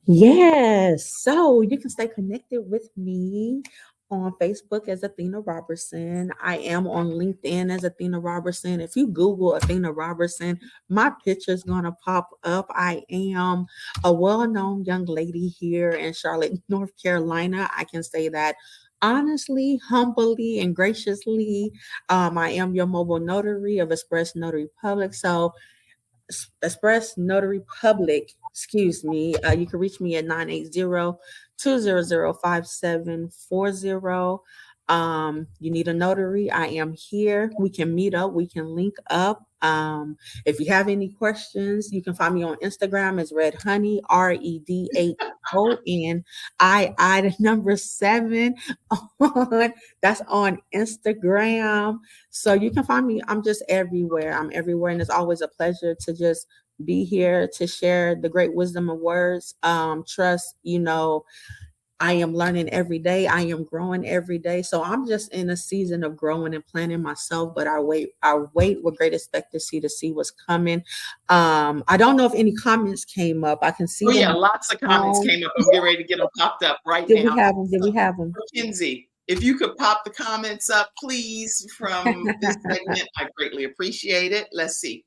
Yes. So you can stay connected with me on Facebook as Athena Robertson. I am on LinkedIn as Athena Robertson. If you Google Athena Robertson, my picture is going to pop up. I am a well-known young lady here in Charlotte, North Carolina. I can say that honestly, humbly, and graciously. I am your mobile notary of Express Notary Public. So Express Notary Public, excuse me. You can reach me at 980-200-5740. You need a notary, I am here. We can meet up, we can link up. If you have any questions, you can find me on Instagram as Red Honey, REDHONI, the number 7 that's on Instagram. So you can find me. I'm just everywhere. I'm everywhere. And it's always a pleasure to just be here to share the great wisdom of words. Trust, I am learning every day. I am growing every day. So I'm just in a season of growing and planning myself, but I wait with great expectancy to see what's coming. I don't know if any comments came up. I can see them. Yeah, lots of comments came up. I'm getting ready to get them popped up right Did now. we have them? Did we have them? Mackenzie, if you could pop the comments up, please, from this segment, I greatly appreciate it. Let's see.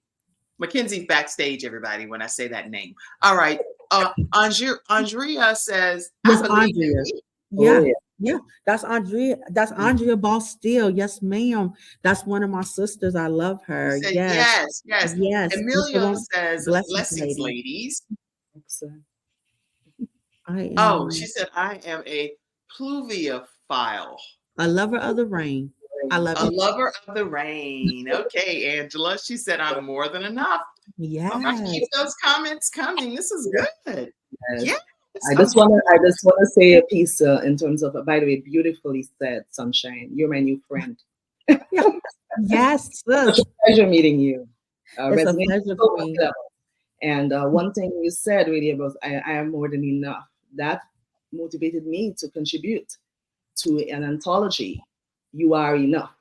Mackenzie's backstage, everybody, when I say that name. All right. Andrea says, yes, I believe Andrea. in Yeah. Oh, Yeah, that's Andrea. That's Andrea Boss Steele. Yes, ma'am. That's one of my sisters. I love her. Said, Yes. yes. Yes. Emilio says, Blessings, blessings, lady. ladies. excellent. I am Oh, she said, I am a pluviophile. a lover of the rain. I love A it. lover of the rain. Okay, Angela. She said, I'm more than enough. Yes. All right, keep those comments coming. This is good. Yes. I just wanna say a piece in terms of, by the way, beautifully said, Sunshine. You're my new friend. Yes, It's a sis. pleasure meeting you. It's a Resonating pleasure so for much me. level. And one thing you said really about I am more than enough. That motivated me to contribute to an anthology, You Are Enough.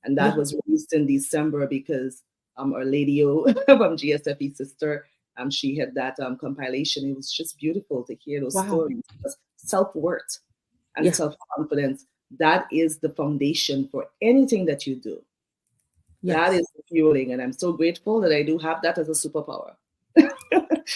And that Yeah. was released in December because Our Lady O from GSFE Sister, she had that compilation. It was just beautiful to hear those Wow. stories. Self-worth and Yeah. self-confidence, that is the foundation for anything that you do. That Yes. is the fueling, and I'm so grateful that I do have that as a superpower.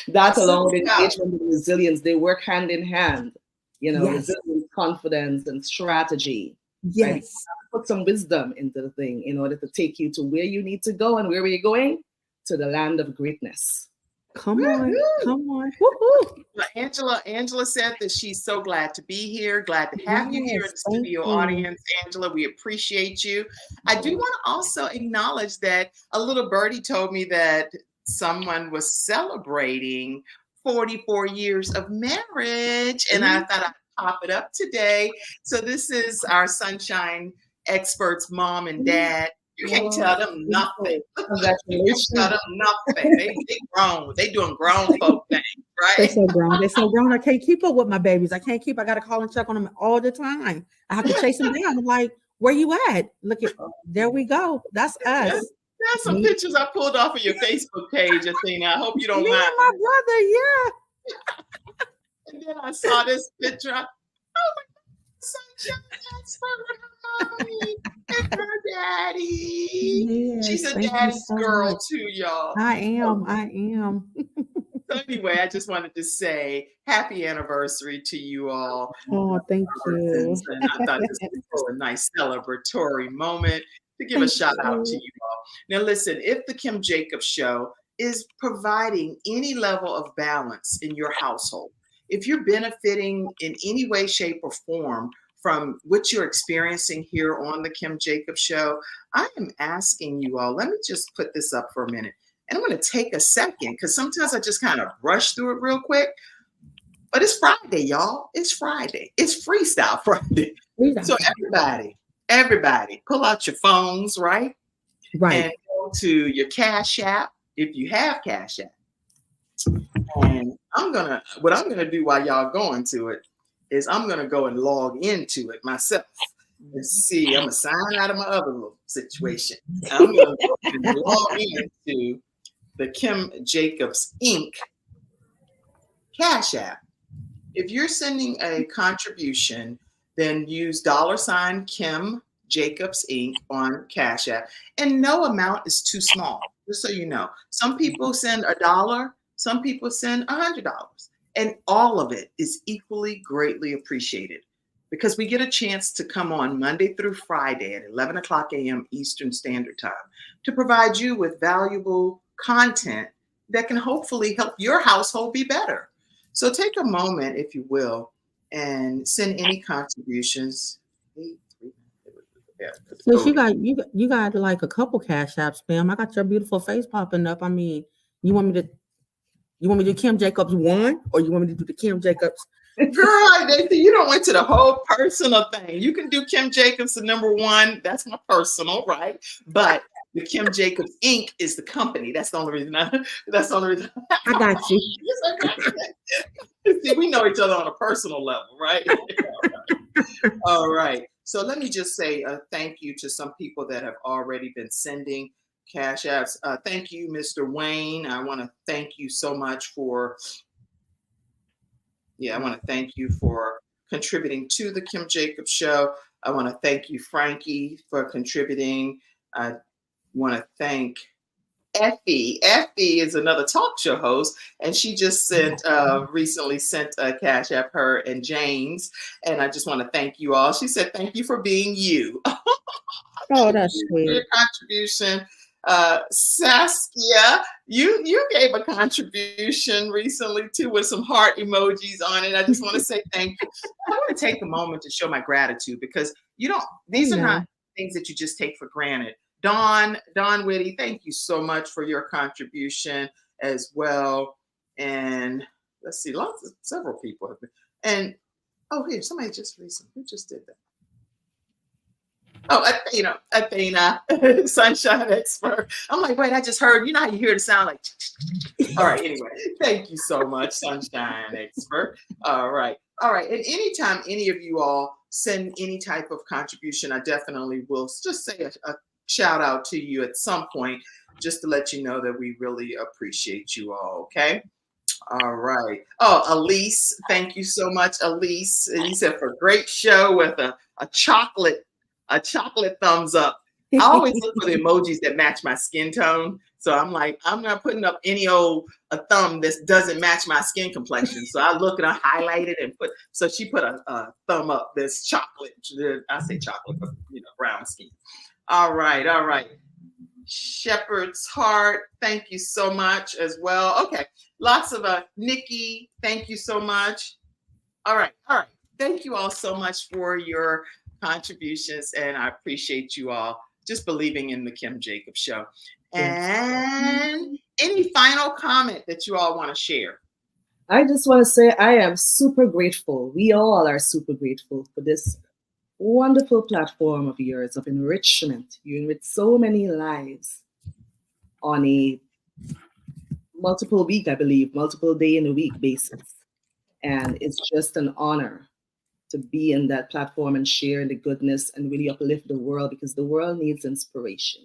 That along with engagement and resilience, they work hand in hand. Yes. Resilience, confidence, and strategy. Right? You have Yes. to put some wisdom into the thing in order to take you to where you need to go, and where are you going? To the land of greatness. Come on. Woo-hoo. Come on. Woo-hoo. Angela said that she's so glad to be here, glad to have you here in Yes. the Thank studio you. audience. Angela, we appreciate you. I do want to also acknowledge that a little birdie told me that someone was celebrating 44 years of marriage, and I thought I'd pop it up today. So this is our Sunshine experts, mom and dad. You can't tell them nothing. Congratulations. You can't tell them nothing. They grown. They doing grown folk things, They're right? so grown. They're so grown. I can't keep up with my babies. I got to call and check on them all the time. I have to chase them down. I'm like, where you at? Look at, there we go. That's us. There's some pictures I pulled off of your Facebook page, Athena. I hope you don't Me mind. and my brother, yeah. And then I saw this picture. Oh my God, Sunshine expert with her mommy and her daddy. Yes, She's a thank you daddy's so girl much. too, y'all. I am. So anyway, I just wanted to say happy anniversary to you all. Oh, thank you. Robertsons, and I thought this was just a nice celebratory moment to give a shout out to you all. Now, listen, if the Kim Jacobs Show is providing any level of balance in your household, if you're benefiting in any way, shape, or form from what you're experiencing here on the Kim Jacobs Show, I am asking you all, let me just put this up for a minute. And I'm going to take a second because sometimes I just kind of brush through it real quick. But it's Friday, y'all. It's Friday. It's Freestyle Friday. So everybody, pull out your phones, right? Right. And go to your Cash App if you have Cash App. And what I'm gonna do while y'all going to it is I'm gonna go and log into it myself. Let's see, I'm gonna sign out of my other little situation. I'm gonna go and log into the Kimjacobsinc Cash App. If you're sending a contribution, then use $Kim Jacobs Inc. on Cash App. And no amount is too small, just so you know. Some people send $1, some people send $100. And all of it is equally greatly appreciated because we get a chance to come on Monday through Friday at 11 o'clock a.m. Eastern Standard Time to provide you with valuable content that can hopefully help your household be better. So take a moment, if you will, and send any contributions. So you got like a couple Cash Apps, Pam. I got your beautiful face popping up. I mean, you want me to do Kim Jacobs 1 or you want me to do the Kim Jacobs? Girl, you don't went to the whole personal thing. You can do Kim Jacobs the number 1. That's my personal, right? But the Kim Jacobs Inc. is the company. That's the only reason. I got you. See, we know each other on a personal level, right? All right. So let me just say thank you to some people that have already been sending Cash Apps. Thank you, Mr. Wayne. I want to thank you so much for contributing to the Kim Jacobs Show. I want to thank you, Frankie, for contributing. I want to thank Effie. Effie is another talk show host, and she just recently sent a Cash App, her and James. And I just want to thank you all. She said, "Thank you for being you." Oh, that's sweet. Your contribution. Saskia, you gave a contribution recently too with some heart emojis on it. I just want to say thank you. I want to take a moment to show my gratitude because these are not things that you just take for granted. Dawn Whitty, thank you so much for your contribution as well. And let's see, several people have been, and here, somebody just recently, who just did that? Oh, Athena, Sunshine Expert. I'm like, wait, I just heard, you know how you hear the sound like, all right, anyway, thank you so much, Sunshine Expert. All right. And anytime any of you all send any type of contribution, I definitely will just say a shout out to you at some point, just to let you know that we really appreciate you all, okay? All right. Oh, Elise, thank you so much, Elise. And you said for great show with a chocolate thumbs up. I always look for the emojis that match my skin tone. So I'm like, I'm not putting up any old a thumb that doesn't match my skin complexion. So I look and I highlight it and so she put a thumb up that's chocolate. I say chocolate, but brown skin. All right. Shepherd's Heart, thank you so much as well. Okay, lots of Nikki, thank you so much. All right. Thank you all so much for your contributions, and I appreciate you all just believing in the Kim Jacobs Show. And any final comment that you all want to share? I just want to say I am super grateful. We all are super grateful for this wonderful platform of yours of enrichment. You enrich so many lives on a multiple day in a week basis. And it's just an honor to be in that platform and share the goodness and really uplift the world, because the world needs inspiration.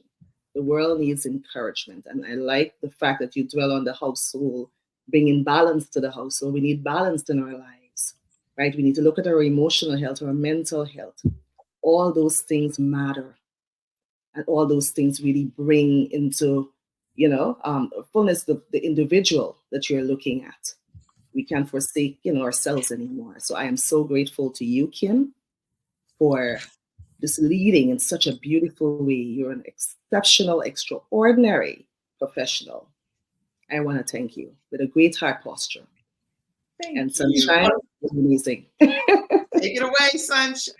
The world needs encouragement. And I like the fact that you dwell on the household, bringing balance to the household. We need balance in our lives, right? We need to look at our emotional health, our mental health. All those things matter. And all those things really bring into, fullness the individual that you're looking at. We can't forsake, ourselves anymore. So I am so grateful to you, Kim, for just leading in such a beautiful way. You're an exceptional, extraordinary professional. I want to thank you with a great heart posture. Thank Sunshine was amazing. Take it away,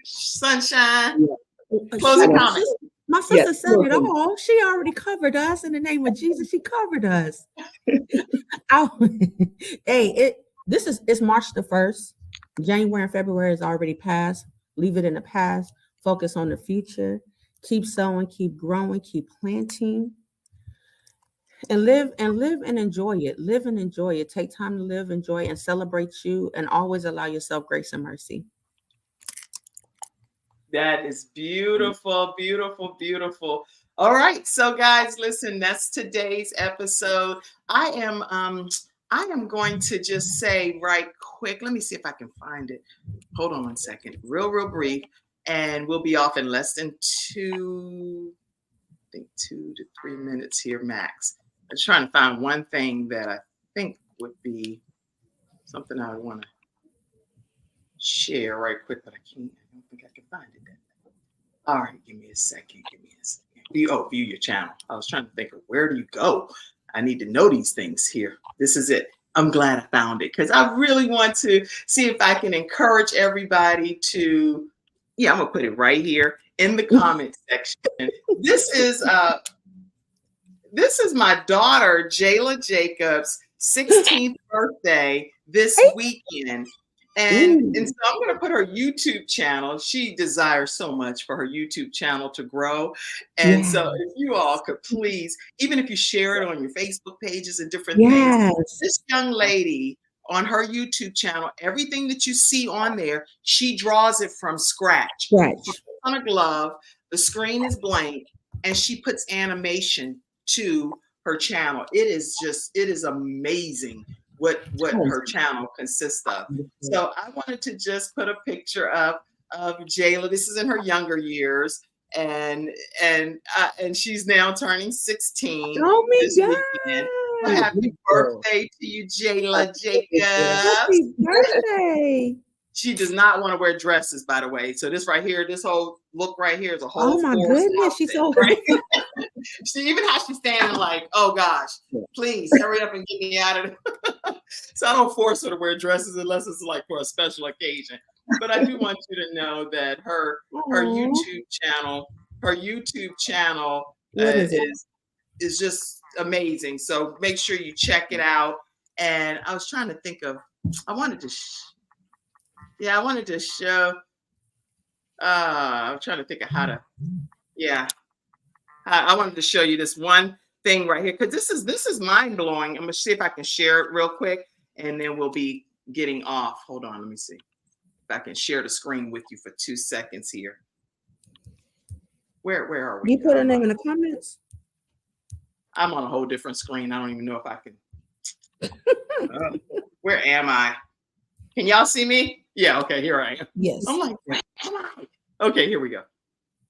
Sunshine. Yeah. Closing comments. My sister said it all. She already covered us in the name of Jesus. She covered us. It's March the 1st. January and February has already passed. Leave it in the past. Focus on the future. Keep sowing, keep growing, keep planting. And live and enjoy it. Live and enjoy it. Take time to live, enjoy, and celebrate you, and always allow yourself grace and mercy. That is beautiful, beautiful, beautiful. All right. So guys, listen, that's today's episode. I am going to just say right quick, let me see if I can find it. Hold on one second. Real brief. And we'll be off in less than 2 to 3 minutes here, max. I'm trying to find one thing that I think would be something I want to share right quick, but I can't. I don't think I can find it. All right, give me a second. View your channel. I was trying to think of where do you go? I need to know these things here. This is it. I'm glad I found it, because I really want to see if I can encourage everybody to, I'm gonna put it right here in the comment section. This is my daughter, Jayla Jacobs' 16th birthday this weekend. And so I'm going to put her YouTube channel. She desires so much for her YouTube channel to grow. And so if you all could please, even if you share it on your Facebook pages and different things, this young lady on her YouTube channel, everything that you see on there, she draws it from scratch. She puts on a glove, the screen is blank, and she puts animation to her channel. It is amazing what her channel consists of. So I wanted to just put a picture up of Jayla. This is in her younger years, and she's now turning 16. Oh my God. Weekend. Happy birthday to you, Jayla Jacobs. Happy birthday. She does not want to wear dresses, by the way. So this right here, this whole look right here is a whole. Oh my goodness, she's so right? She even how she's standing like, oh gosh, please hurry up and get me out of it. So I don't force her to wear dresses unless it's like for a special occasion. But I do want you to know that her YouTube channel is just amazing. So make sure you check it out. And I was trying to think of I wanted to show. I'm trying to think of how to. Yeah, I wanted to show you this one thing right here because this is mind blowing. I'm gonna see if I can share it real quick, and then we'll be getting off. Hold on, let me see if I can share the screen with you for 2 seconds here. Where are we? You put a name in the comments. I'm on a whole different screen. I don't even know if I can. Where am I? Can y'all see me? Yeah. Okay. Here I am. Yes. I'm like, where am I? Okay. Here we go.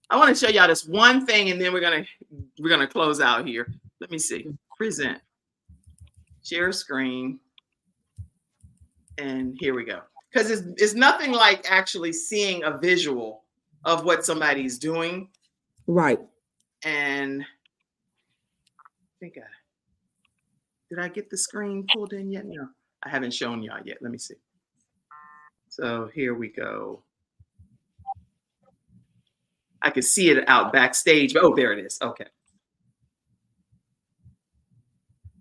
I want to show y'all this one thing, and then we're gonna close out here. Let me see. Present. Share screen. And here we go. Because it's nothing like actually seeing a visual of what somebody's doing. Right. And did I get the screen pulled in yet? No, I haven't shown y'all yet. Let me see. So here we go. I can see it out backstage. Oh, there it is. Okay.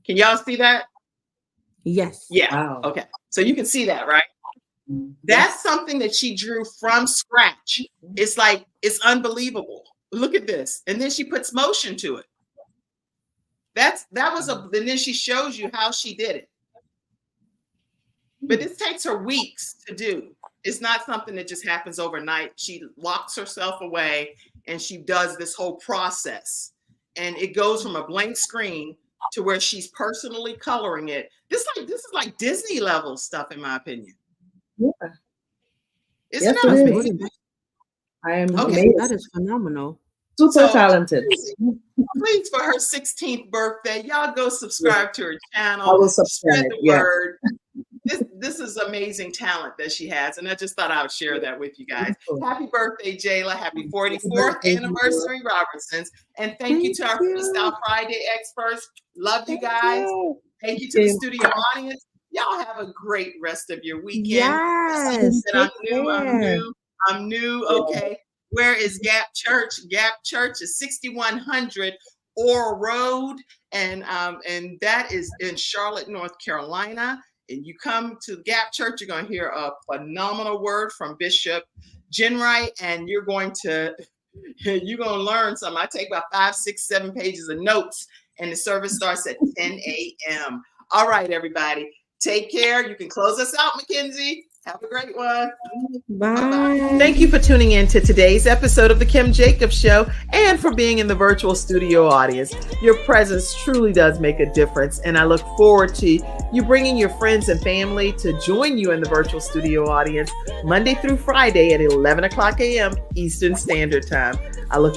Can y'all see that? Yes. Yeah. Wow. Okay. So you can see that, right? That's something that she drew from scratch. It's like, it's unbelievable. Look at this. And then she puts motion to it. And then she shows you how she did it. But this takes her weeks to do. It's not something that just happens overnight. She locks herself away and she does this whole process. And it goes from a blank screen to where she's personally coloring it. This is like Disney level stuff, in my opinion. Yeah. Isn't Yes, that it is. amazing? I am Okay. amazed. That is phenomenal. Super talented. Please, for her 16th birthday, y'all go subscribe to her channel. I will subscribe. Spread the word. This is amazing talent that she has, and I just thought I would share that with you guys. Happy birthday, Jayla. Happy 44th anniversary, Robertsons. And thank you to our Freestyle Friday experts. Love you guys. Thank you to the studio audience. Y'all have a great rest of your weekend. Yes. I'm new. Okay. Where is Gap Church? Gap Church is 6100 Ore Road, and that is in Charlotte, North Carolina. And you come to Gap Church, you're going to hear a phenomenal word from Bishop Jenright, and you're going to learn something. I take about 5, 6, 7 pages of notes, and the service starts at 10 a.m. All right, everybody. Take care. You can close us out, Mackenzie. Have a great one. Bye. Bye-bye. Thank you for tuning in to today's episode of The Kim Jacobs Show and for being in the virtual studio audience. Your presence truly does make a difference, and I look forward to you bringing your friends and family to join you in the virtual studio audience Monday through Friday at 11 o'clock a.m. Eastern Standard Time. I look